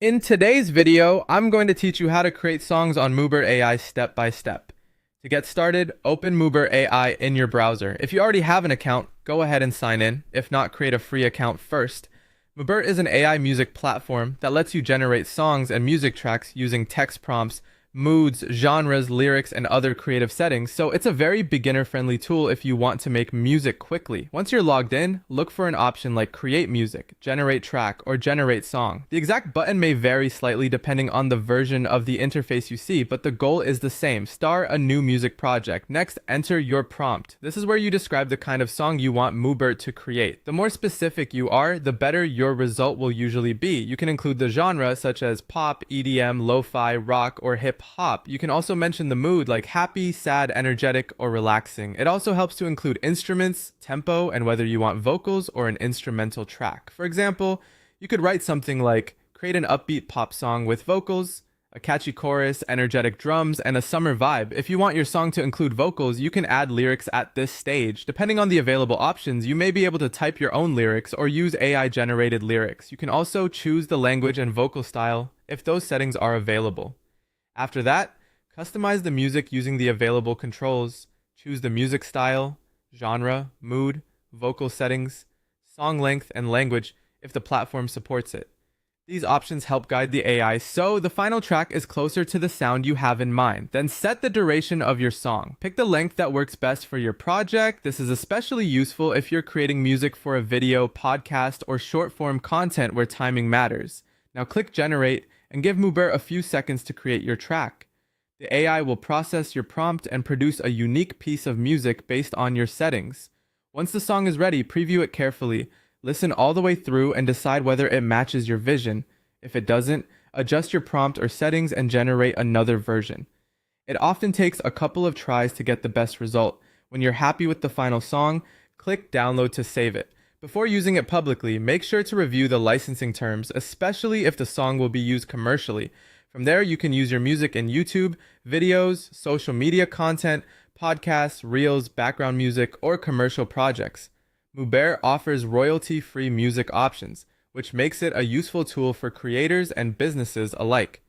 In today's video, I'm going to teach you how to create songs on Mubert AI step by step. To get started, open Mubert AI in your browser. If you already have an account, go ahead and sign in. If not, create a free account first. Mubert is an AI music platform that lets you generate songs and music tracks using text prompts, moods, genres, lyrics, and other creative settings, so it's a very beginner-friendly tool if you want to make music quickly. Once you're logged in, look for an option like Create Music, Generate Track, or Generate Song. The exact button may vary slightly depending on the version of the interface you see, but the goal is the same: start a new music project. Next, enter your prompt. This is where you describe the kind of song you want Mubert to create. The more specific you are, the better your result will usually be. You can include the genre, such as pop, EDM, lo-fi, rock, or hip hop. You can also mention the mood, like happy, sad, energetic, or relaxing. It also helps to include instruments, tempo, and whether you want vocals or an instrumental track. For example, you could write something like, create an upbeat pop song with vocals, a catchy chorus, energetic drums, and a summer vibe. If you want your song to include vocals, you can add lyrics at this stage. Depending on the available options, you may be able to type your own lyrics or use AI-generated lyrics. You can also choose the language and vocal style if those settings are available. After that, customize the music using the available controls. Choose the music style, genre, mood, vocal settings, song length, and language if the platform supports it. These options help guide the AI so the final track is closer to the sound you have in mind. Then set the duration of your song. Pick the length that works best for your project. This is especially useful if you're creating music for a video, podcast, or short-form content where timing matters. Now click Generate and give Mubert a few seconds to create your track. The AI will process your prompt and produce a unique piece of music based on your settings. Once the song is ready, preview it carefully. Listen all the way through and decide whether it matches your vision. If it doesn't, adjust your prompt or settings and generate another version. It often takes a couple of tries to get the best result. When you're happy with the final song, click Download to save it. Before using it publicly, make sure to review the licensing terms, especially if the song will be used commercially. From there, you can use your music in YouTube, videos, social media content, podcasts, reels, background music, or commercial projects. Mubert offers royalty-free music options, which makes it a useful tool for creators and businesses alike.